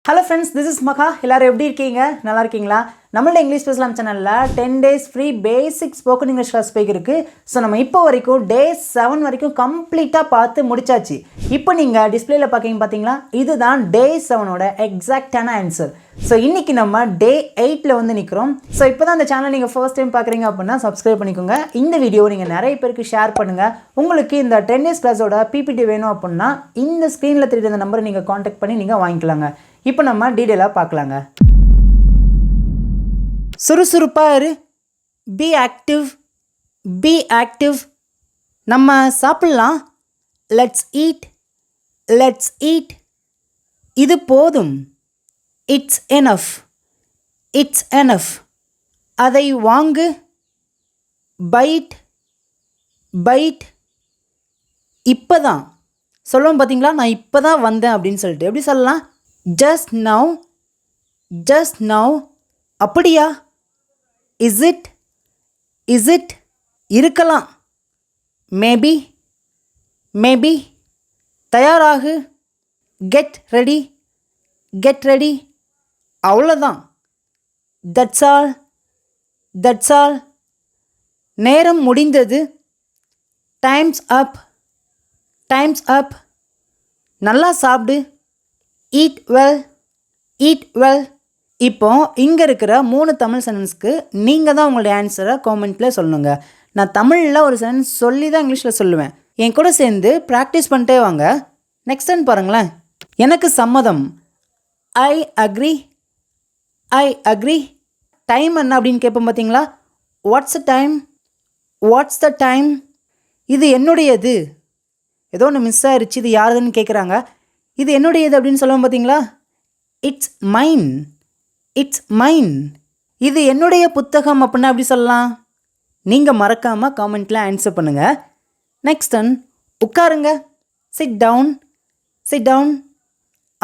Hello friends, this is Maka. எல்லாரும் எப்படி இருக்கீங்க? நல்லா இருக்கீங்களா? நம்மளோட இங்கிலீஷ் பேசலாம் சேனல்ல 10 days free basic spoken English class இருக்கு. ஸோ நம்ம இப்போ வரைக்கும் டே 7 வரைக்கும் கம்ப்ளீட்டாக பார்த்து முடிச்சாச்சு. இப்போ நீங்கள் டிஸ்பிளேல பார்த்தீங்களா? இதுதான் டே 7ஓட எக்ஸாக்டான ஆன்சர். ஸோ இன்னைக்கு நம்ம டே 8ல் வந்து நிற்கிறோம். ஸோ இப்போ தான் இந்த சேனல் நீங்கள் ஃபர்ஸ்ட் டைம் பார்க்குறீங்க அப்படின்னா சப்ஸ்கிரைப் பண்ணிக்கோங்க. இந்த வீடியோ நீங்கள் நிறைய பேருக்கு ஷேர் பண்ணுங்கள். உங்களுக்கு இந்த 10 days கிளாஸோட பிபிடி வேணும் அப்படின்னா இந்த ஸ்க்ரீனில் தெரியுற இந்த நம்பரை நீங்கள் காண்டாக்ட் பண்ணி நீங்கள் வாங்கிக்கலாங்க. இப்போ நம்ம டீட்டெயிலாக பார்க்கலாங்க. சுறுசுறுப்பாக இரு, பி ஆக்டிவ். நம்ம சாப்பிட்லாம், லெட்ஸ் ஈட். இது போதும், இட்ஸ் எனஃப். அதை வாங்கு, பைட். இப்போதான் சொல்லுவோம் பார்த்தீங்களா, நான் இப்போ தான் வந்தேன் அப்படின்னு சொல்லிட்டு எப்படி சொல்லலாம்? just now. அப்படியா? is it இருக்கலாம், maybe. தயாராகு, get ready. அவ்வளோதான், that's all. நேரம் முடிந்தது, time's up. நல்லா சாப்பிடு, eat well. இப்போ இங்கே இருக்கிற 3 தமிழ் சென்டென்ஸ்க்கு நீங்கள் தான் உங்களுடைய ஆன்சரை காமெண்ட்டில் சொல்லணுங்க. நான் தமிழில் ஒரு சென்டென்ஸ் சொல்லி தான் இங்கிலீஷில் சொல்லுவேன். என் கூட சேர்ந்து ப்ராக்டிஸ் பண்ணிட்டே வாங்க. நெக்ஸ்ட் டைம் பாருங்களேன். எனக்கு சம்மதம், ஐ அக்ரி. டைம் என்ன அப்படின்னு கேட்போம் பார்த்தீங்களா? What's the time. இது என்னுடையது. ஏதோ ஒன்று மிஸ் ஆயிடுச்சு, இது யாருதுன்னு கேட்குறாங்க. இது என்னுடையது அப்படின்னு சொல்லுவோம் பார்த்தீங்களா? It's mine. இது என்னுடைய புத்தகம் அப்படின்னா அப்படி சொல்லலாம். நீங்கள் மறக்காமல் காமெண்ட்டில் ஆன்சர் பண்ணுங்கள். நெக்ஸ்ட் ஒன், உட்காருங்க, சிட் டவுன்.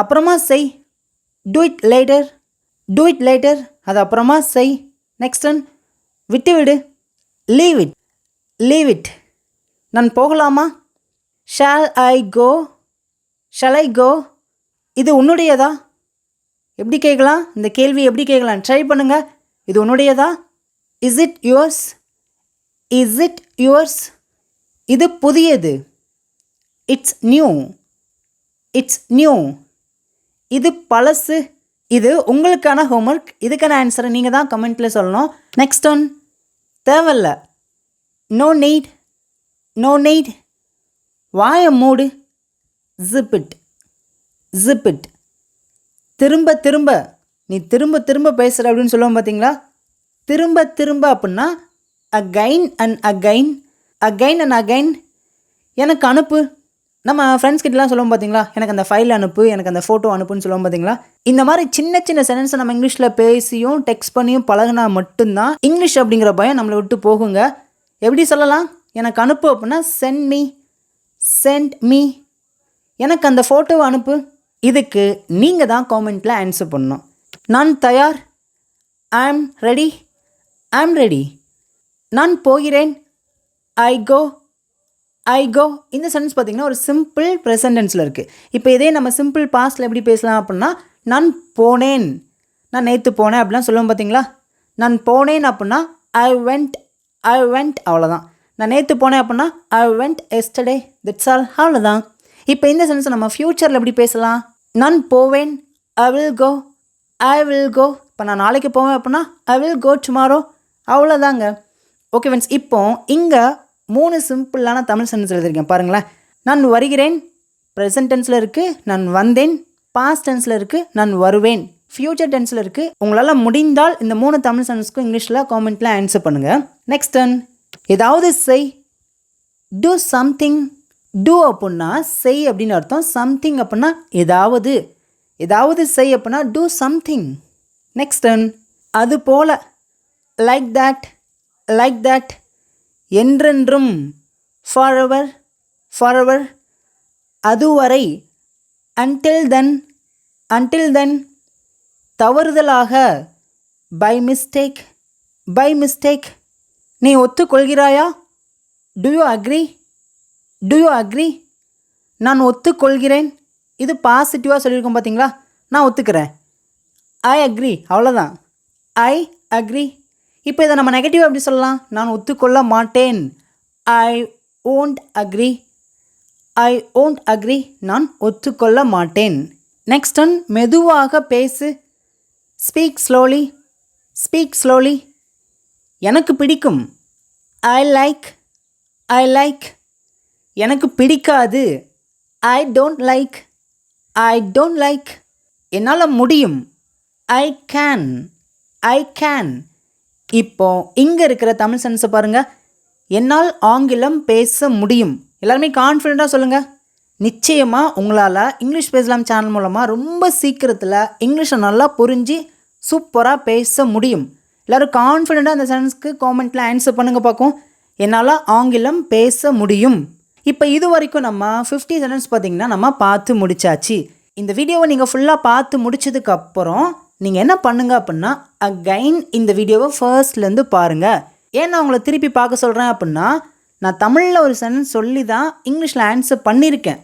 அப்புறமா செய், டூ இட் லேட்டர். அது அப்புறமா செய். நெக்ஸ்ட் ஒன், விட்டுவிடு, லீவ் இட். நான் போகலாமா? Shall I go. இது உன்னுடையதா? எப்படி கேட்கலாம்? இந்த கேள்வி எப்படி கேட்கலாம்? ட்ரை பண்ணுங்க. இது உன்னுடையதா? Is it yours. இது புதியது, இட்ஸ் நியூ. இது பழசு. இது உங்களுக்கான ஹோம்ஒர்க். இதுக்கான ஆன்சரை நீங்கள் தான் கமெண்ட்டில் சொல்லணும். நெக்ஸ்ட் ஒன், தேவையில்ல, நோ நீட். வாயை மூடு, ஜிப் இட். திரும்ப நீ திரும்ப பேசுகிற அப்படின்னு சொல்லுவோம் பார்த்தீங்களா? திரும்ப அப்படின்னா அகைன் அண்ட் அகைன். எனக்கு அனுப்பு. நம்ம ஃப்ரெண்ட்ஸ் கிட்டலாம் சொல்லுவோம் பார்த்தீங்களா? எனக்கு அந்த ஃபைல் அனுப்பு, எனக்கு அந்த ஃபோட்டோ அனுப்புன்னு சொல்லுவோம் பார்த்தீங்களா? இந்த மாதிரி சின்ன சென்டென்ஸை நம்ம இங்கிலீஷில் பேசியும் டெக்ஸ்ட் பண்ணியும் பழகினா மட்டும்தான் இங்கிலீஷ் அப்படிங்கிற பயம் நம்மளை விட்டு போகுங்க. எப்படி சொல்லலாம்? எனக்கு அனுப்பு அப்படின்னா சென்ட் மீ. எனக்கு அந்த ஃபோட்டோவை அனுப்பு. இதுக்கு நீங்கள் தான் காமெண்ட்டில் ஆன்சர் பண்ணணும். நான் தயார், ஐ ஆம் ரெடி. நான் போகிறேன், ஐ கோ. இந்த சென்டென்ஸ் பார்த்திங்கன்னா ஒரு சிம்பிள் ப்ரெசன்ட் டென்ஸில் இருக்குது. இப்போ இதே நம்ம சிம்பிள் பாஸ்டில் எப்படி பேசலாம் அப்படின்னா, நான் போனேன், நான் நேற்று போனேன் அப்படிலாம் சொல்லுவோம் பார்த்தீங்களா? நான் போனேன் அப்படின்னா ஐ வெண்ட். அவ்வளோதான். நான் நேற்று போனேன் அப்படின்னா I went yesterday. That's all. அவ்வளோதான். இப்போ இந்த சென்டென்ஸை நம்ம ஃப்யூச்சரில் எப்படி பேசலாம்? நான் போவேன், ஐ வில் கோ. இப்போ நான் நாளைக்கு போவேன் அப்படின்னா ஐ வில் கோ டுமாரோ. அவ்வளோதாங்க. ஓகே ஃப்ரெண்ட்ஸ், இப்போ இங்கே 3 சிம்பிளான தமிழ் சென்டென்ஸ் எழுதியிருக்கேன் பாருங்களேன். நான் வருகிறேன், ப்ரெசன்ட் டென்ஸில் இருக்குது. நான் வந்தேன், பாஸ்ட் டென்ஸில் இருக்குது. நான் வருவேன், ஃப்யூச்சர் டென்ஸில் இருக்குது. உங்களால் முடிந்தால் இந்த 3 தமிழ் சென்டென்ஸ்க்கும் இங்கிலீஷில் காமெண்ட்டில் ஆன்சர் பண்ணுங்கள். நெக்ஸ்ட் ஒன், ஏதாவது செய், டூ சம்திங். டூ அப்படின்னா செய் அப்படின்னு அர்த்தம். சம்திங் அப்படின்னா ஏதாவது செய் அப்படின்னா டூ சம்திங். நெக்ஸ்ட் ஒன், அது போல, லைக் தட். என்றென்றும், ஃபாரெவர். அதுவரை, until then. தவறுதலாக, பை மிஸ்டேக். நீ ஒத்துக்கொள்கிறாயா? To you agree. நான் ஒத்துக்கொள்கிறேன். இது பாசிட்டிவாக சொல்லியிருக்கோம் பார்த்தீங்களா? நான் ஒத்துக்கிறேன். ஐ அக்ரி, அவ்வளோதான். I agree. இப்போ இதை நம்ம நெகட்டிவ் எப்படி சொல்லலாம்? நான் ஒத்துக்கொள்ள மாட்டேன். I won't agree. I won't agree, நான் ஒத்துக்கொள்ள மாட்டேன். நெக்ஸ்ட் ஒன், மெதுவாக பேசு. Speak slowly. Speak slowly. எனக்கு பிடிக்கும். I like. I like. எனக்கு பிடிக்காது. I don't like. I don't like. என்னால் முடியும். I can. I can. இப்போ இங்கே இருக்கிற தமிழ் சென்ஸை பாருங்கள். என்னால் ஆங்கிலம் பேச முடியும். எல்லாருமே கான்ஃபிடெண்ட்டாக சொல்லுங்கள். நிச்சயமாக உங்களால் இங்கிலீஷ் பேசலாம் சேனல் மூலமாக ரொம்ப சீக்கிரத்தில் இங்கிலீஷை நல்லா புரிஞ்சு சூப்பராக பேச முடியும். எல்லோரும் கான்ஃபிடெண்ட்டாக அந்த சென்ஸ்க்கு காமெண்ட்டில் ஆன்சர் பண்ணுங்கள் பார்க்கும். என்னால் ஆங்கிலம் பேச முடியும். இப்போ இது வரைக்கும் நம்ம 50 சென்டென்ஸ் பார்த்திங்கன்னா நம்ம பார்த்து முடிச்சாச்சு. இந்த வீடியோவை நீங்கள் ஃபுல்லாக பார்த்து முடிச்சதுக்கப்புறம் நீங்கள் என்ன பண்ணுங்கள் அப்படின்னா அகைன் இந்த வீடியோவை ஃபர்ஸ்ட்லேருந்து பாருங்கள். ஏன் நான் உங்களை திருப்பி பார்க்க சொல்கிறேன் அப்படின்னா நான் தமிழில் ஒரு சென்டென்ஸ் சொல்லி தான் இங்கிலீஷில் ஆன்சர் பண்ணியிருக்கேன்.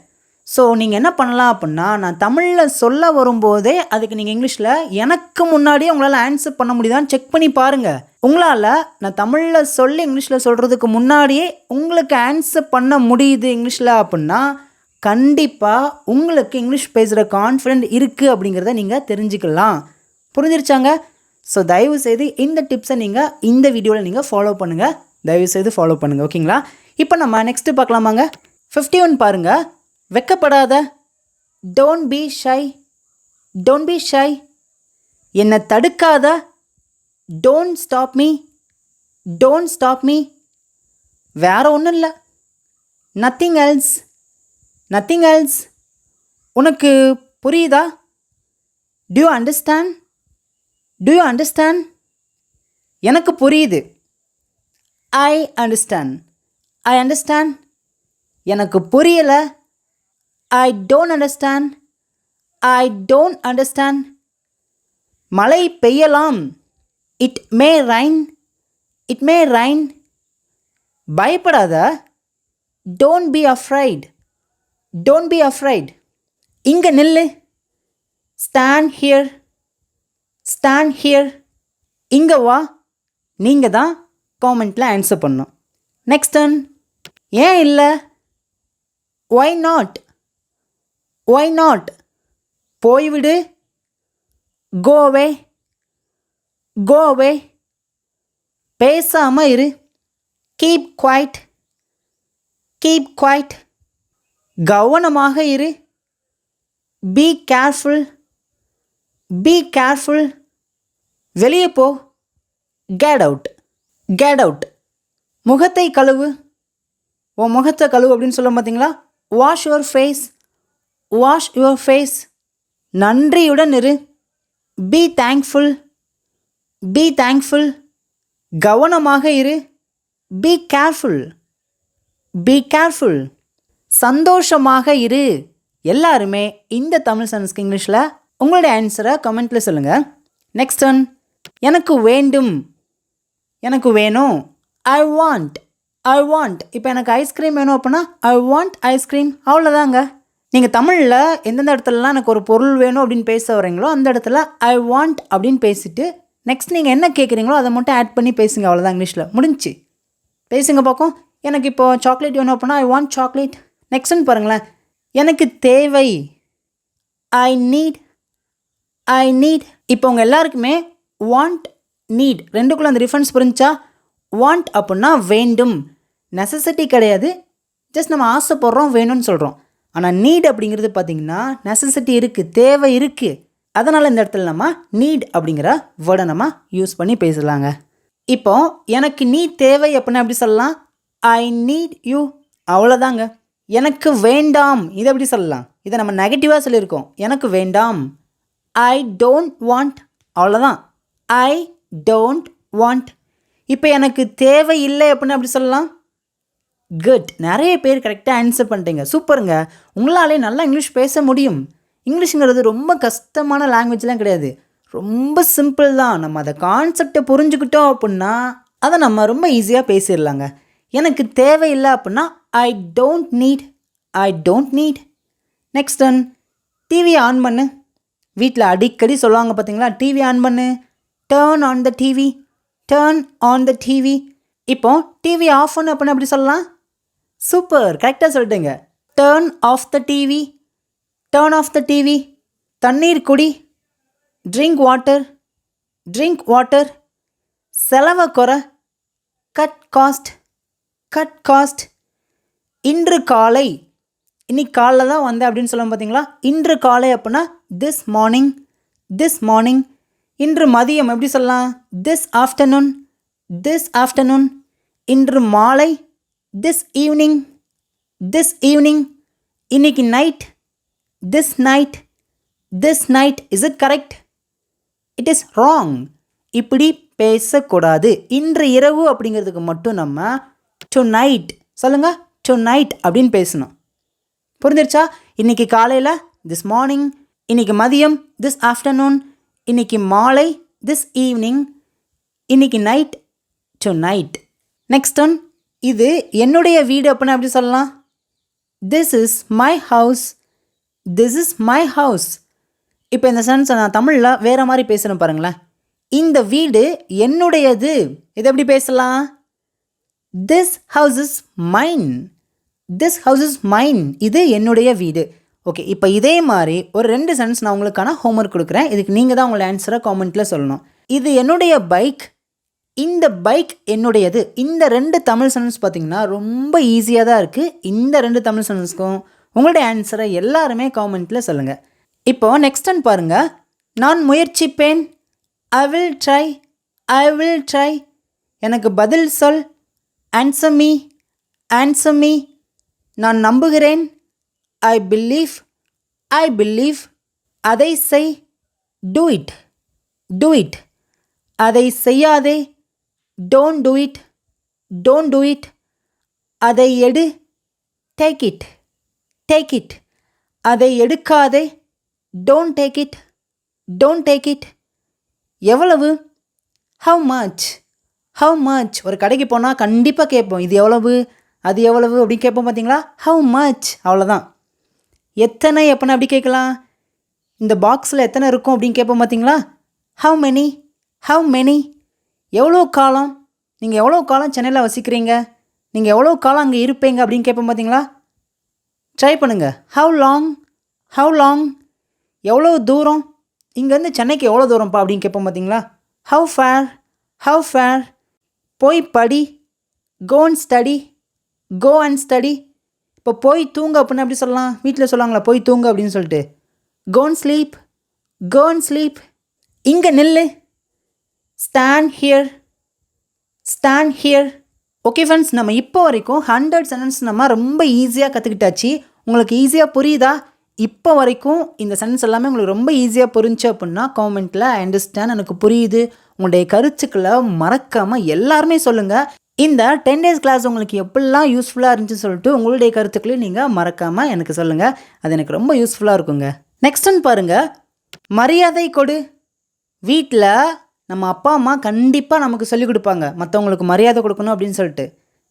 ஸோ நீங்கள் என்ன பண்ணலாம் அப்படின்னா நான் தமிழில் சொல்ல வரும்போதே அதுக்கு நீங்கள் இங்கிலீஷில் எனக்கு முன்னாடியே உங்களால் ஆன்சர் பண்ண முடியுதான்னு செக் பண்ணி பாருங்கள். உங்களால் நான் தமிழில் சொல்லி இங்கிலீஷில் சொல்கிறதுக்கு முன்னாடியே உங்களுக்கு ஆன்சர் பண்ண முடியுது இங்கிலீஷில் அப்படின்னா கண்டிப்பாக உங்களுக்கு இங்கிலீஷ் பேசுகிற கான்ஃபிடென்ட் இருக்குது அப்படிங்கிறத நீங்கள் தெரிஞ்சுக்கலாம். புரிஞ்சிருச்சாங்க? ஸோ தயவுசெய்து இந்த டிப்ஸை நீங்கள் இந்த வீடியோவில் நீங்கள் ஃபாலோ பண்ணுங்கள். தயவுசெய்து ஃபாலோ பண்ணுங்கள். ஓகேங்களா? இப்போ நம்ம நெக்ஸ்ட்டு பார்க்கலாமாங்க. 51 பாருங்கள். வெக்கப்படாத. Don't be shy. Don't be shy. என்னை தடுக்காத. Don't stop me. Don't stop me. வேறு ஒன்றும் இல்லை. Nothing else. Nothing else. உனக்கு புரியுதா? Do you understand? Do you understand? எனக்கு புரியுது. I understand. I understand. எனக்கு புரியலை. I don't understand. I don't understand. மழை பெய்யலாம். It may rain. It may rain. பயப்படாத. Don't be afraid. Don't be afraid. இங்கே நில்லு. Stand here. Stand here. இங்கே வா. நீங்கள் தான் காமெண்ட்டில் ஆன்சர் பண்ணணும். நெக்ஸ்ட் ஒன், ஏன் இல்லை? Why not. Why not. போய்விடு. Go away. Go away. பேசாமல் இரு. Keep quiet. Keep quiet. கவனமாக இரு. Be careful. Be careful. வெளியே போ. Get out. Get out. முகத்தை கழுவு. உன் முகத்தை கழுவு அப்படின்னு சொல்ல பார்த்தீங்களா? Wash your face. Wash your face. நன்றியுடன் இரு. Be thankful. Be thankful. கவனமாக இரு. Be careful. Be careful. சந்தோஷமாக இரு. எல்லாருமே இந்த தமிழ் சென்ஸ்க்கு இங்கிலீஷில் உங்களுடைய ஆன்சரை கமெண்ட்டில் சொல்லுங்கள். நெக்ஸ்ட் ஒன், எனக்கு வேண்டும். எனக்கு வேணும். I want. I want. இப்போ எனக்கு ஐஸ்கிரீம் வேணும் அப்படின்னா ஐ வாண்ட் ஐஸ்கிரீம். அவ்வளோதாங்க. நீங்கள் தமிழில் எந்தெந்த இடத்துலலாம் எனக்கு ஒரு பொருள் வேணும் அப்படின்னு பேச வரீங்களோ அந்த இடத்துல ஐ வாண்ட் அப்படின்னு பேசிட்டு நெக்ஸ்ட் நீங்கள் என்ன கேட்குறீங்களோ அதை மட்டும் ஆட் பண்ணி பேசுங்க. அவ்வளோதான். இங்கிலீஷில் முடிஞ்சு. பேசுங்க பார்க்கும். எனக்கு இப்போது சாக்லேட் வேணும் அப்படின்னா ஐ வாண்ட் சாக்லேட். நெக்ஸ்ட்னு பாருங்களேன். எனக்கு தேவை. I need. I need. இப்போ உங்கள் எல்லாருக்குமே வாண்ட் நீட் ரெண்டுக்குள்ளே அந்த டிஃப்ரென்ஸ் புரிஞ்சா? வாண்ட் அப்படின்னா வேண்டும், நெசசிட்டி கிடையாது, ஜஸ்ட் நம்ம ஆசைப்படுறோம், வேணும்னு சொல்கிறோம். ஆனால் நீட் அப்படிங்கிறது பார்த்திங்கன்னா நெசசிட்டி இருக்குது, தேவை இருக்குது. அதனால் இந்த இடத்துல நம்ம நீட் அப்படிங்கிற வேர்டை நம்ம யூஸ் பண்ணி பேசலாங்க. இப்போ எனக்கு நீ தேவை அப்படின்னா எப்படி சொல்லலாம்? I need you. அவ்வளோதாங்க. எனக்கு வேண்டாம் இதை எப்படி சொல்லலாம்? இதை நம்ம நெகட்டிவாக சொல்லியிருக்கோம். எனக்கு வேண்டாம். I don't want. அவ்வளோதான். I don't want. இப்போ எனக்கு தேவை இல்லை அப்படின்னு அப்படி சொல்லலாம். குட். நிறைய பேர் கரெக்டாக ஆன்சர் பண்ணிட்டீங்க. சூப்பருங்க. உங்களாலே நல்லா இங்கிலீஷ் பேச முடியும். இங்கிலீஷுங்கிறது ரொம்ப கஷ்டமான லாங்குவேஜ்லாம் கிடையாது, ரொம்ப சிம்பிள் தான். நம்ம அதை கான்செப்டை புரிஞ்சுக்கிட்டோம் அப்படின்னா அதை நம்ம ரொம்ப ஈஸியாக பேசிடலாங்க. எனக்கு தேவையில்லை அப்படின்னா I don't need. I don't need. Next one, டிவியை ஆன் பண்ணு. வீட்டில் அடிக்கடி சொல்லுவாங்க பார்த்தீங்களா, டிவி ஆன் பண்ணு, turn on the TV, turn on the TV. இப்போ டிவி ஆஃப் பண்ணு அப்படின்னு அப்படி சொல்லலாம். சூப்பர், கரெக்டாக சொல்லிட்டுங்க. Turn off the TV, turn off the TV. தண்ணீர் குடி, ட்ரிங்க் வாட்டர், ட்ரிங்க் வாட்டர். செலவை குறை, கட் காஸ்ட், கட் காஸ்ட். இன்று காலை, இன்னைக்கு காலைல தான் வந்தேன் அப்படின்னு சொல்லுவோம் பார்த்தீங்களா. இன்று காலை அப்படின்னா திஸ் மார்னிங், திஸ் மார்னிங். இன்று மதியம் எப்படி சொல்லலாம், திஸ் ஆஃப்டர்நூன், திஸ் ஆஃப்டர்நூன். இன்று மாலை, திஸ் ஈவினிங், திஸ் ஈவினிங். இன்னைக்கு night, this night, this night. Is it correct? It is wrong. இப்படி பேசக்கூடாது. இன்று இரவு அப்படிங்கிறதுக்கு மட்டும் நம்ம டு நைட் சொல்லுங்கள், டு நைட் அப்படின்னு பேசணும். புரிஞ்சிருச்சா? இன்றைக்கி காலையில் திஸ் மார்னிங், இன்றைக்கி மதியம் திஸ் ஆஃப்டர்நூன், இன்றைக்கி மாலை திஸ் ஈவினிங், இன்றைக்கி night to night. Next one, இது என்னுடைய வீடு அப்படின்னு எப்படி சொல்லலாம். This is my house, this is my house. இப்போ இந்த சென்ஸ் நான் தமிழில் வேறு மாதிரி பேசுகிறேன் பாருங்களேன். இந்த வீடு என்னுடையது. இது எப்படி பேசலாம், this house is mine, this house is mine. இது என்னுடைய வீடு. ஓகே, இப்போ இதே மாதிரி ஒரு 2 சென்ஸ் நான் உங்களுக்கான ஹோம்ஒர்க் கொடுக்குறேன். இதுக்கு நீங்கள் தான் உங்களோட ஆன்சரை காமெண்ட்டில் சொல்லணும். இது என்னுடைய பைக், இந்த பைக் என்னுடையது. இந்த 2 தமிழ் சென்ஸ் பார்த்திங்கன்னா ரொம்ப ஈஸியாக தான் இருக்குது. இந்த 2 தமிழ் சென்ஸ்க்கும் உங்களுடைய ஆன்சரை எல்லாருமே காமெண்ட்டில் சொல்லுங்கள். இப்போது நெக்ஸ்ட் ஒன் பாருங்கள். நான் முயற்சிப்பேன், I will try, I will try. எனக்கு பதில் சொல், ஆன்சர் மீ, ஆன்சர் மீ. நான் நம்புகிறேன், ஐ பிலீவ், ஐ பிலீவ். அதை செய், டூ இட், டூ இட். அதை செய்யாதே, don't do it, don't do it. அதை எடு, டேக் இட், டேக் இட். அதை எடுக்காதே, don't take it, don't take it. எவ்வளவு, ஹவ் மச், ஹவ் மச். ஒரு கடைக்கு போனால் கண்டிப்பாக கேட்போம், இது எவ்வளவு, அது எவ்வளவு அப்படின்னு கேட்போம் பார்த்தீங்களா. ஹவ் மச், அவ்வளோதான். எத்தனை எப்போனா அப்படி கேட்கலாம். இந்த பாக்ஸில் எத்தனை இருக்கும் அப்படின்னு கேட்போம் பார்த்தீங்களா. How many, how many. எவ்வளோ காலம், நீங்கள் எவ்வளோ காலம் சென்னையில் வசிக்கிறீங்க, நீங்கள் எவ்வளோ காலம் அங்கே இருப்பீங்க அப்படின்னு கேட்போம் பார்த்தீங்களா. ட்ரை பண்ணுங்கள். How long, how long. எவ்வளோ தூரம், இங்கேருந்து சென்னைக்கு எவ்வளோ தூரம்ப்பா அப்படின்னு கேட்போம் பார்த்தீங்களா. How far, how far. போய் படி, go and study, go and study. இப்போ போய் தூங்க அப்படின்னு எப்படி சொல்லலாம். வீட்டில் சொல்லுவாங்களா போய் தூங்க அப்படின்னு சொல்லிட்டு. Go and sleep, go and sleep. இங்கே நில்லு, stand here, stand here. Okay friends, நம்ம இப்போ வரைக்கும் 100 சென்டென்ஸ் நம்ம ரொம்ப ஈஸியாக கற்றுக்கிட்டாச்சு. உங்களுக்கு ஈஸியாக புரியுதா? இப்போ வரைக்கும் இந்த சென்டென்ஸ் எல்லாமே உங்களுக்கு ரொம்ப ஈஸியாக புரிஞ்சு அப்படின்னா காமெண்ட்டில் ஐ அண்டர்ஸ்டாண்ட், எனக்கு புரியுது, உங்களுடைய கருத்துக்களை மறக்காமல் எல்லாருமே சொல்லுங்கள். இந்த 10 days கிளாஸ் உங்களுக்கு எப்படிலாம் யூஸ்ஃபுல்லாக இருந்துச்சுன்னு சொல்லிட்டு உங்களுடைய கருத்துக்களையும் நீங்கள் மறக்காமல் எனக்கு சொல்லுங்கள். அது எனக்கு ரொம்ப யூஸ்ஃபுல்லாக இருக்குங்க. நெக்ஸ்ட் ஒன் பாருங்கள். மரியாதை கொடு. வீட்டில் நம்ம அப்பா அம்மா கண்டிப்பாக நமக்கு சொல்லிக் கொடுப்பாங்க மற்றவங்களுக்கு மரியாதை கொடுக்கணும் அப்படின்னு சொல்லிட்டு.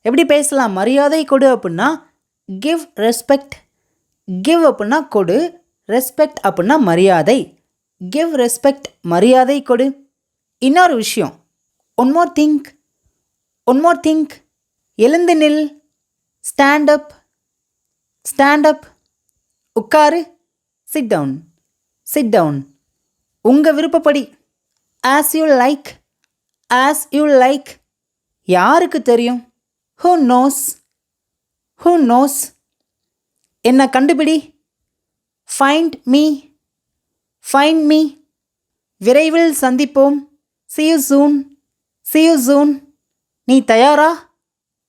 எப்படி பேசலாம், மரியாதை கொடு அப்படின்னா கிவ் ரெஸ்பெக்ட். கிவ் அப்படின்னா கொடு, ரெஸ்பெக்ட் அப்படின்னா மரியாதை. கிவ் ரெஸ்பெக்ட், மரியாதை கொடு. இன்னொரு விஷயம், one more think, one more think. எழுந்து நில், ஸ்டாண்ட் அப், ஸ்டாண்ட் அப். உட்காரு, சிட் டவுன், சிட் டவுன். உங்கள் விருப்பப்படி, as you like, as you like. யாருக்கு தெரியும், ஹூ நோஸ், ஹூ நோஸ். என்னை கண்டுபிடி, ஃபைண்ட் மீ, ஃபைண்ட் மீ. விரைவில் சந்திப்போம், see you soon, see you soon. நீ தயாரா,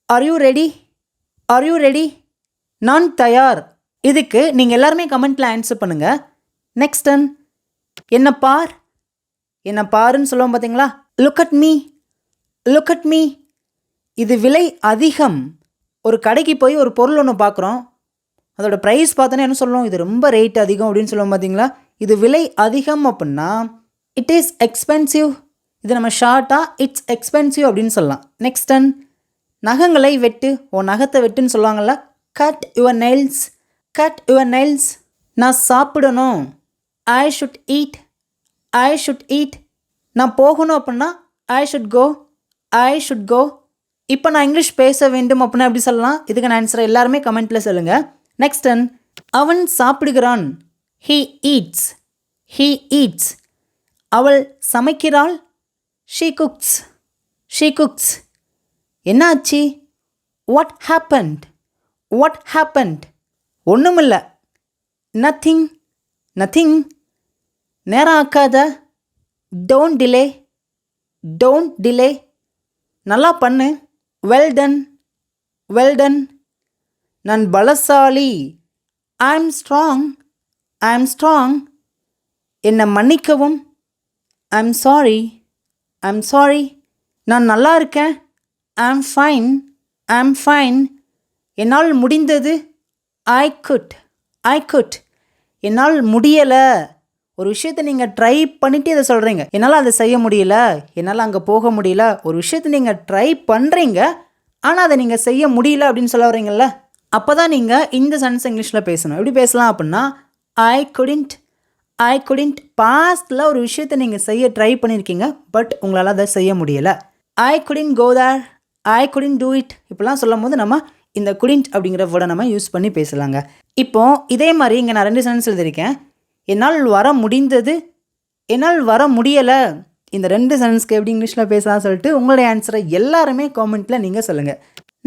are you ready, are you ready. நான் தயார். இதுக்கு நீங்கள் எல்லாருமே கமெண்ட்டில் ஆன்சர் பண்ணுங்கள். நெக்ஸ்ட் ஒன், என்ன பார், என்ன பாருன்னு சொல்லுவோம் பார்த்தீங்களா. Look at me, look at me. இது விலை அதிகம். ஒரு கடைக்கு போய் ஒரு பொருள் ஒன்று பார்க்குறோம், அதோட ப்ரைஸ் பார்த்தோன்னா என்ன சொல்லுவோம், இது ரொம்ப ரேட் அதிகம் அப்படின்னு சொல்லுவோம் பார்த்தீங்களா. இது விலை அதிகம் அப்படின்னா இட் இஸ் எக்ஸ்பென்சிவ். இது நம்ம ஷார்ட்டாக இட்ஸ் எக்ஸ்பென்சிவ் அப்படின்னு சொல்லலாம். நெக்ஸ்ட் ஒன், நகங்களை வெட்டு. நகத்தை வெட்டுன்னு சொல்லுவாங்கள்ல. Cut your nails, cut your nails. நான் சாப்பிடணும், I should eat, I should eat. நான் போகணும் அப்படின்னா I should go, I should go. இப்போ நான் இங்கிலீஷ் பேச வேண்டும் அப்படின்னா எப்படி சொல்லலாம்? இதுக்கான ஆன்சரை எல்லாருமே கமெண்ட்டில் சொல்லுங்கள். நெக்ஸ்ட் ஒன், அவன் சாப்பிடுகிறான். He eats, he eats. அவள் சமைக்கிறாள். She cooks, she cooks. என்ன ஆச்சு? What happened, what happened. ஒன்றுமில்ல. Nothing, nothing. நேரம் ஆக்காத. Don't delay, don't delay. நல்லா பண்ணு. Well done, well done. நான் பலசாலி. I am strong, I am strong. என்னை மன்னிக்கவும். I am sorry, I am sorry. நான் நல்லா இருக்கேன். I am fine, I am fine. என்னால் முடிந்தது. I could, I could. என்னால் முடியலை. ஒரு விஷயத்தை நீங்கள் ட்ரை பண்ணிவிட்டு இதை சொல்கிறீங்க. என்னால் அதை செய்ய முடியல, என்னால் அங்கே போக முடியல. ஒரு விஷயத்தை நீங்கள் ட்ரை பண்ணுறீங்க, ஆனால் அதை நீங்கள் செய்ய முடியல அப்படின்னு சொல்ல வரீங்கள்ல, அப்போ தான் நீங்கள் இந்த சென்டென்ஸ் இங்கிலீஷில் பேசணும். எப்படி பேசலாம் அப்படின்னா, ஐ குடிண்ட், ஐ குடிண்ட். பாஸ்டில் ஒரு விஷயத்தை நீங்கள் செய்ய ட்ரை பண்ணியிருக்கீங்க, பட் உங்களால் அதை செய்ய முடியலை. ஐ குடிண்ட் கோ தேர், ஐ குடிண்ட் டூ இட். இப்படிலாம் சொல்லும் போது நம்ம இந்த குடிண்ட் அப்படிங்கிற வேர்டை நம்ம யூஸ் பண்ணி பேசலாங்க. இப்போது இதே மாதிரி இங்கே நான் 2 சென்டென்ஸ் எழுதியிருக்கேன். என்னால் வர முடிந்தது, என்னால் வர முடியலை. இந்த 2 சென்டென்ஸ்க்கு எப்படி இங்கிலீஷில் பேசலாம் சொல்லிட்டு உங்களுடைய ஆன்சரை எல்லாருமே காமெண்ட்டில் நீங்கள் சொல்லுங்கள்.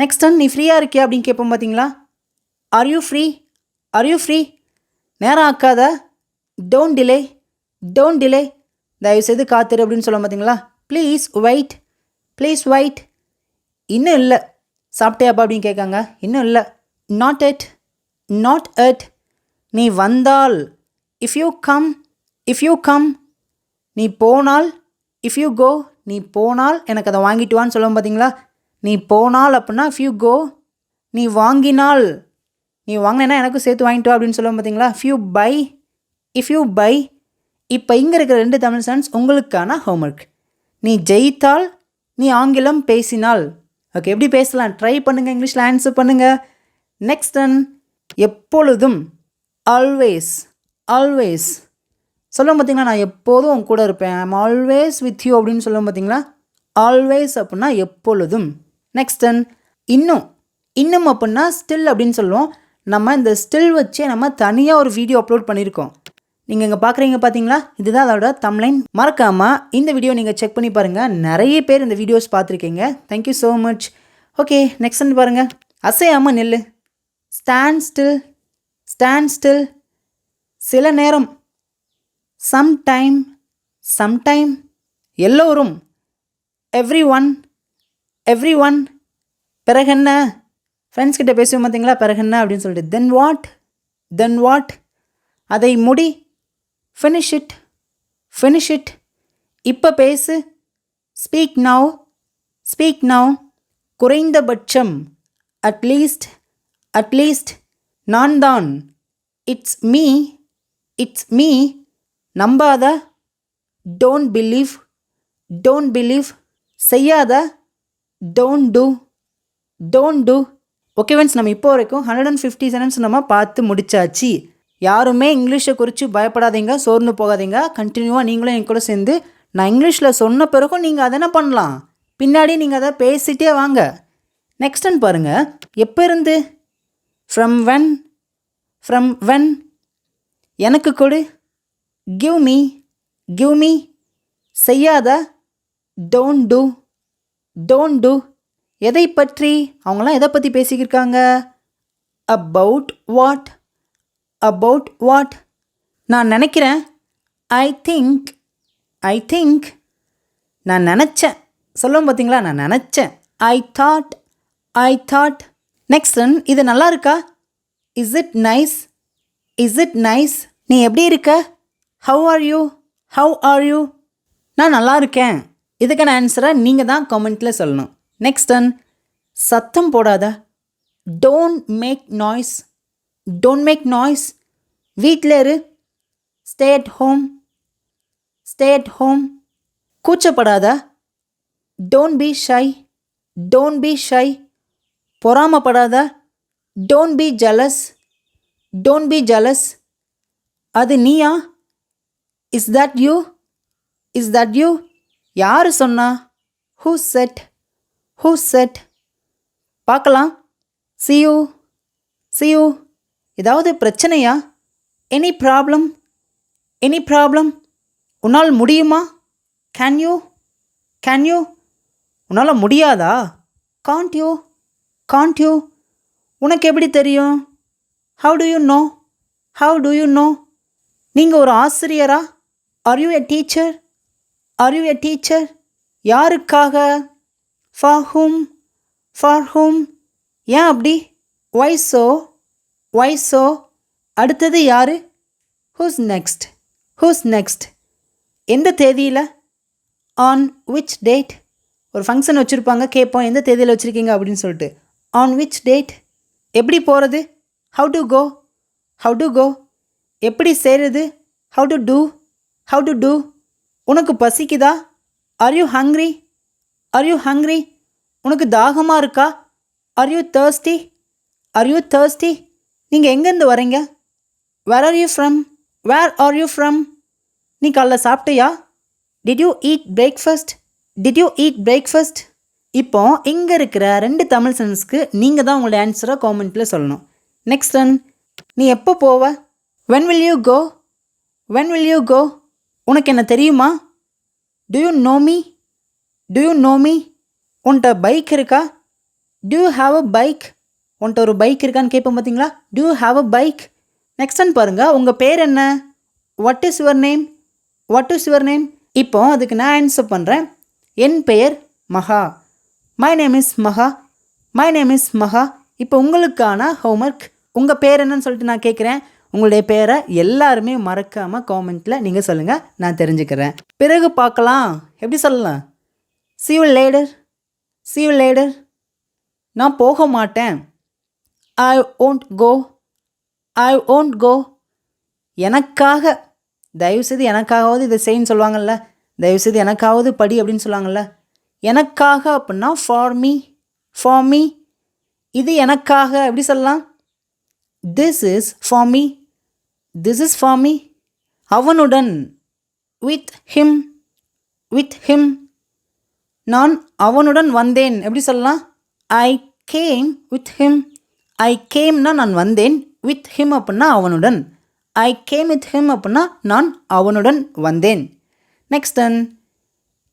நெக்ஸ்ட் ஒன், நீ ஃப்ரீயாக இருக்கியா அப்படின்னு கேட்போம் பார்த்தீங்களா? Are you free, are you free. நேரம் ஆக்காத. Don't delay, don't delay. தயவுசெய்து காத்துரு அப்படின்னு சொல்ல பார்த்தீங்களா? Please wait, please wait. இன்னும் இல்லை. சாப்பிட்டியாப்பா அப்படின்னு கேட்காங்க. இன்னும் இல்லை. Not yet, not yet. நீ வந்தால். If you come, if you come. நீ போனால். If you go. நீ போனால் எனக்கு அதை வாங்கிட்டு வான்னு சொல்லுவோம் பார்த்தீங்களா? நீ போனால் அப்படின்னா இஃப் யூ கோ. நீ வாங்கினால். நீ வாங்கினேன்னா எனக்கும் சேர்த்து வாங்கிட்டு வா அப்படின்னு சொல்லுவோம் பார்த்தீங்களா? If you buy, if you buy. இப்போ இங்கே இருக்கிற 2 தமிழ் சென்டென்ஸ் உங்களுக்கான ஹோம்ஒர்க். நீ ஜெயித்தால், நீ ஆங்கிலம் பேசினால். ஓகே, எப்படி பேசலாம் ட்ரை பண்ணுங்கள், இங்கிலீஷில் ஆன்சர் பண்ணுங்கள். நெக்ஸ்ட் ஒன், எப்பொழுதும். Always, always. சொல்லுவோம் பார்த்தீங்களா, நான் எப்போதும் உன் கூட இருப்பேன். ஐம் ஆல்வேஸ் வித் யூ அப்படின்னு சொல்லுவோம் பார்த்தீங்களா? ஆல்வேஸ் அப்படின்னா எப்பொழுதும். நெக்ஸ்ட் ஒன், இன்னும். இன்னும் அப்படின்னா ஸ்டில் அப்படின்னு சொல்லுவோம். நம்ம இந்த ஸ்டில் வச்சே நம்ம தனியாக ஒரு வீடியோ அப்லோட் பண்ணியிருக்கோம். நீங்கள் இங்கே பார்க்குறீங்க பார்த்தீங்களா? இதுதான் அதோட தம்ப்லைன். மறக்காமல் இந்த வீடியோ நீங்கள் செக் பண்ணி பாருங்கள். நிறைய பேர் இந்த வீடியோஸ் பார்த்துருக்கீங்க. Thank you so much. Okay, next வந்து பாருங்கள். அசையாமல் நில்லு. Stand still, stand still. சில நேரம். Sometime, sometime. எல்லோரும். Everyone, everyone. பிறகென்ன. ஃப்ரெண்ட்ஸ் கிட்ட பேசுவோம் பார்த்தீங்களா? பிறகென்ன அப்படின்னு சொல்லிட்டு. Then what, then what. அதை முடி. Finish it, finish it. இப்போ பேசு. Speak now, speak now. குறைந்தபட்சம். At least, at least. நான் தான். It's me, it's me. நம்பாத. Don't believe, don't believe. செய்யாத. Don't do, don't do. Okay friends, நம்ம இப்போ வரைக்கும் 150 சென்டென்ஸ் நம்ம பார்த்து முடிச்சாச்சு. யாருமே இங்கிலீஷை குறித்து பயப்படாதீங்க, சோர்ந்து போகாதீங்க. கண்டினியூவாக நீங்களும் என் கூட சேர்ந்து நான் இங்கிலீஷில் சொன்ன பிறகும் நீங்கள் அதை என்ன பண்ணலாம், பின்னாடி நீங்கள் அதை பேசிகிட்டே வாங்க. நெக்ஸ்ட் ஒன் பாருங்கள். எப்போ இருந்து. From when, from when. எனக்கு கொடு. Give me, give me. செய்யாத. Don't do, don't do. எதை பற்றி. அவங்களாம் எதை பற்றி பேசிக்கிருக்காங்க? About what, about what. நான் நினைக்கிறேன். I think, I think. நான் நினச்சேன். சொல்லுவோம் பார்த்தீங்களா, நான் நினச்சேன். I thought, I thought. Next one, இது நல்லா இருக்கா? Is it nice, is it nice. நீ எப்படி இருக்க? How are you, how are you. நான் நல்லா இருக்கேன். இதுக்கான ஆன்சரை நீங்கள் தான் கமெண்ட்டில் சொல்லணும். நெக்ஸ்ட் ஒன், சத்தம் போடாத. Don't make noise, don't make noise. வீட்டில் இரு. Stay at home, stay at home. கூச்சப்படாத. Don't be shy, don't be shy. பொறாமப்படாத. Don't be jealous, don't be jealous. அது நீயா? Is that you? Is that you? யார் சொன்னா? Who said? Who said? பார்க்கலாம். see you. see you. ஏதாவது பிரச்சனையா? Any problem? Any problem? உன்னால் முடியுமா? Can you? Can you? உன்னால் முடியாதா? Can't you? Can't you? உனக்கு எப்படி தெரியும்? How do you know? How do you know? நீங்கள் ஒரு ஆசிரியரா? Are you a teacher? Are you a teacher? யாருக்காக? For whom? For whom? ஏன் அப்படி? Why so? Why so? அடுத்தது யார்? Who's next? Who's next? எந்த தேதியில்? On which date? ஒரு ஃபங்க்ஷன் வச்சுருப்பாங்க, கேட்போம் எந்த தேதியில் வச்சுருக்கீங்க அப்படின்னு சொல்லிட்டு. On which date? எப்படி போகிறது? How to go? How to go? எப்படி செய்கிறது? How to do? How to two? உனக்கு பசிக்குதா? Are you hungry? Are you hungry? உனக்கு தாகமாக இருக்கா? Are you thirsty? Are you thirsty? நீங்கள் எங்கேருந்து வரீங்க? Where are you from? Where are you from? நீ காலைல சாப்பிட்டியா? Did you eat breakfast? Did you eat breakfast? இப்போ இங்கே இருக்கிற 2 தமிழ் சென்டென்ஸ்க்கு நீங்கள் தான் உங்களோட ஆன்சரை காமெண்ட்டில் சொல்லணும். நெக்ஸ்ட் ஒன், நீ எப்போ போவ? when will you go? when will you go? உனக்கு என்ன தெரியுமா? do you know me? do you know me? உன்கிட்ட பைக் இருக்கா? do you have a bike? உன்கிட்ட ஒரு பைக் இருக்கான்னு கேட்போம் பார்த்தீங்களா? do you have a bike? Next one பாருங்கள், உங்கள் பேர் என்ன? what is your name? what is your name? இப்போ அதுக்கு நான் ஆன்சர் பண்ணுறேன். என் பெயர் மகா. மை நேம் இஸ் மகா. மை நேம் இஸ் மகா. இப்போ உங்களுக்கான ஹோம்ஒர்க், உங்கள் பேர் என்னன்னு சொல்லிட்டு நான் கேட்குறேன். உங்களுடைய பேரை எல்லாருமே மறக்காமல் காமெண்ட்டில் நீங்கள் சொல்லுங்கள், நான் தெரிஞ்சுக்கிறேன். பிறகு பார்க்கலாம். எப்படி சொல்லலாம்? see you later. see you later. நான் போக மாட்டேன். I won't go. I won't go. எனக்காக, தயவுசெய்து எனக்காகவது இதை செய்யன்னு சொல்லுவாங்கள்ல, தயவுசெய்து எனக்காவது படி அப்படின்னு சொல்லுவாங்கள்ல. எனக்காக அப்படின்னா ஃபார் மீ. For me. இது எனக்காக எப்படி சொல்லலாம்? This is for me. This is for me. அவனுடன், வித் ஹிம். With him. நான் அவனுடன் வந்தேன் எப்படி சொல்லலாம்? I came with him. I கேம்னா நான் வந்தேன், வித் ஹிம் அப்படின்னா அவனுடன். ஐ கேம் வித் ஹிம் அப்படின்னா நான் அவனுடன் வந்தேன். நெக்ஸ்ட் ஒன்,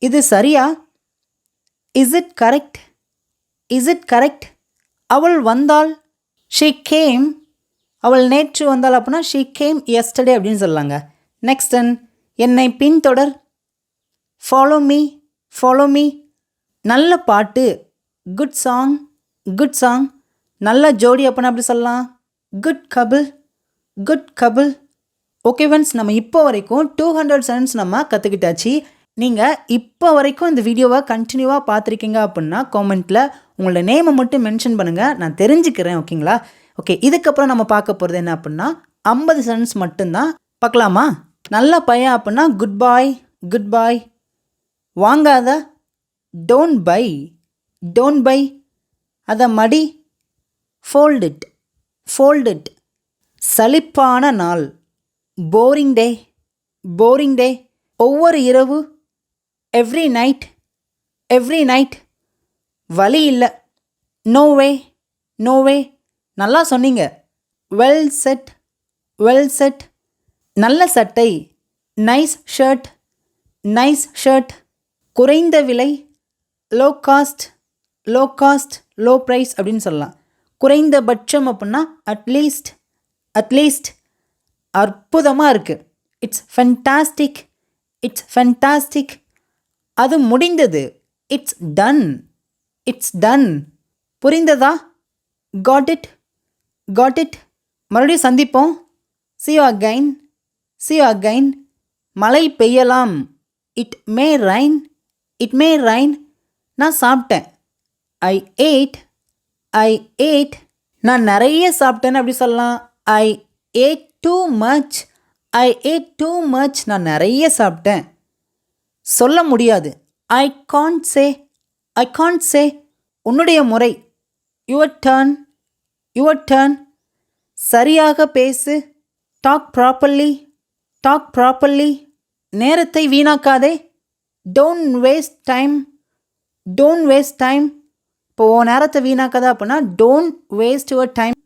இது சரியா? Is it correct? Is it correct? அவள் வந்தாள். She came. அவள் நேற்று வந்தாள் அப்படின்னா ஷீ கேம் எஸ்டர்டே அப்படின்னு சொல்லலாங்க. நெக்ஸ்ட் ஒன், என்னை பின்தொடர். Follow me. Follow me. நல்ல பாட்டு. Good song. Good song. நல்ல ஜோடி அப்படின்னா அப்படி சொல்லலாம்? Good couple. Good couple. Okay friends, நம்ம இப்போ வரைக்கும் 200 சென்டென்ஸ் நம்ம கற்றுக்கிட்டாச்சு. நீங்கள் இப்போ வரைக்கும் இந்த வீடியோவை கண்டினியூவாக பார்த்துருக்கீங்க அப்படின்னா காமெண்ட்டில் உங்களோட நேமை மட்டும் மென்ஷன் பண்ணுங்கள், நான் தெரிஞ்சுக்கிறேன். ஓகேங்களா? ஓகே, இதுக்கப்புறம் நம்ம பார்க்க போகிறது என்ன அப்படின்னா 50 சென்டென்ஸ் மட்டும்தான். பார்க்கலாமா? நல்ல பையன் அப்படின்னா குட் பாய். குட் பாய். வாங்காத, டோன்ட் பை. Don't buy. அதை மடி. Fold it. Fold it. சலிப்பான நாள். Boring day. Boring day. ஒவ்வொரு இரவு. Every night. Every night. வழி இல்லை. No way. No way. நல்லா சொன்னீங்க. Well said. Well said. நல்ல சட்டை. Nice shirt. Nice shirt. குறைந்த விலை. Low cost. Low cost. Low price அப்படின்னு சொல்லலாம். குறைந்தபட்சம் அப்படின்னா அட்லீஸ்ட். அட்லீஸ்ட். அற்புதமாக இருக்குது. It's fantastic. It's fantastic. அது முடிந்தது. It's done. It's done. புரிந்ததா? Got it. Got it. மறுபடியும் சந்திப்போம். see you again. see you again. மழை பெய்யலாம். It may rain. It may rain. நான் சாப்பிட்டேன். I ate. I ate. நான் நிறைய சாப்பிட்டேன்னு அப்படி சொல்லலாம். I ate too much. I ate too much. நான் நிறைய சாப்பிட்டேன். சொல்ல முடியாது. I can't say. I can't say. உன்னுடைய முறை. Your turn. Your turn. சரியாக பேசு. Talk properly. Talk properly. நேரத்தை வீணாக்காதே. Don't waste time. Don't waste time. இப்போது நேரத்தை வீணாக்காதா அப்படின்னா don't waste your time.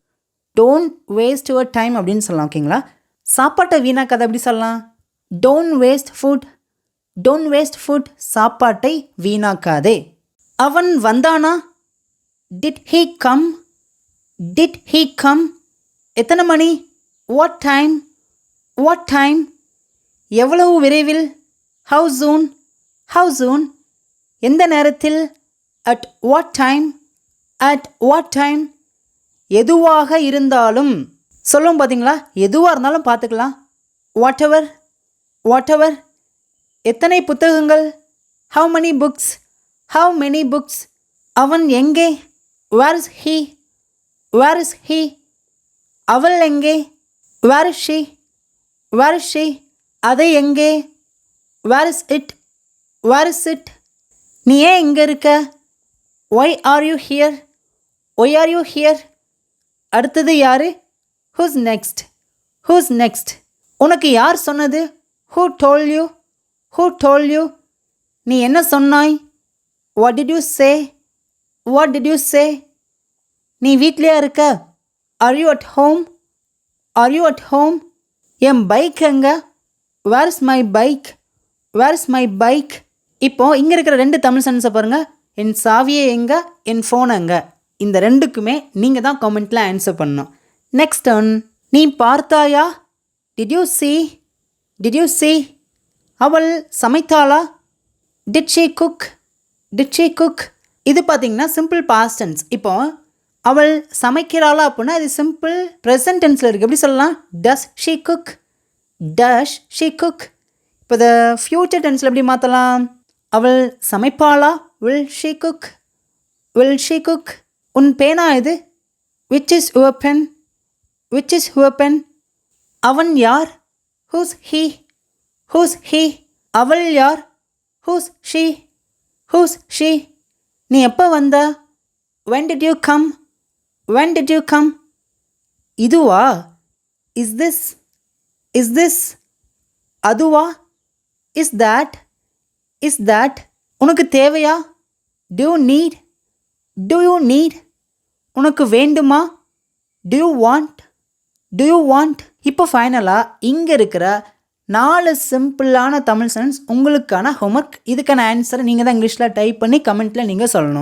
Don't waste your time அப்படின்னு சொல்லலாம். ஓகேங்களா? சாப்பாட்டை வீணாக்காத எப்படி சொல்லலாம்? Don't waste food. Don't waste food. சாப்பாட்டை வீணாக்காதே. அவன் வந்தானா? Did he come? Did he come? எத்தனை மணி? What time? What time? எவ்வளவு விரைவில்? How soon? How soon? எந்த நேரத்தில்? At what time? At what time? எதுவாக இருந்தாலும் சொல்லும் பார்த்தீங்களா? எதுவாக இருந்தாலும் பார்த்துக்கலாம். Whatever. Whatever. எத்தனை புத்தகங்கள்? How many books? How many books? அவன் எங்கே? Where is he? Where is he? அவள் எங்கே? Where is she? Where is she? அதை எங்கே? Where is it? Where is it? நீ ஏன் இங்கே இருக்க? Why are you here? Why are you here? அடுத்தது யார்? Who's next? Who's next? உனக்கு யார் சொன்னது? Who told you? Who told you? நீ என்ன சொன்னாய்? What did you say? What did you say? நீ வீட்லையா இருக்க? Are you at home? Are you at home? என் பைக் எங்க? Where is my bike? Where is my bike? இப்போது இங்கே இருக்கிற 2 தமிழ் சென்டென்ஸை பாருங்கள். என் சாவியே எங்கே? என் ஃபோன் எங்கே? இந்த ரெண்டுக்குமே நீங்கள் தான் கமெண்ட்டில் ஆன்சர் பண்ணணும். Next turn. நீ பார்த்தாயா? Did you see? Did you see? அவள் சமைத்தாளா? Did she cook? Did she cook? இது பார்த்தீங்கன்னா சிம்பிள் பாஸ்ட் டென்ஸ். இப்போ அவள் சமைக்கிறாளா அப்படின்னா இது சிம்பிள் ப்ரெசன்ட் டென்ஸில் இருக்குது. எப்படி சொல்லலாம்? Does she cook? Does she cook? இப்போ இதை ஃப்யூச்சர் டென்ஸில் எப்படி மாற்றலாம்? அவள் சமைப்பாளா? Will she cook? Will she cook? உன் பேனா இது? Which is your pen? Which is your pen? அவன் யார்? Who's he? Who's he? அவள் யார்? Who's she? Who's she? நீ எப்போ வந்த? when did you come? when did you come? இதுவா? is this? is this? அதுவா? is that? is that? உனக்கு தேவையா? do you need? do you need? உனக்கு வேண்டுமா? do you want? do you want? இப்போ ஃபைனலாக இங்கே இருக்கிற 4 சிம்பிளான தமிழ் சென்டென்ஸ் உங்களுக்கான ஹோம்ஒர்க். இதுக்கான ஆன்சரை நீங்கள் தான் இங்கிலீஷில் டைப் பண்ணி கமெண்ட்டில் நீங்கள் சொல்லணும்.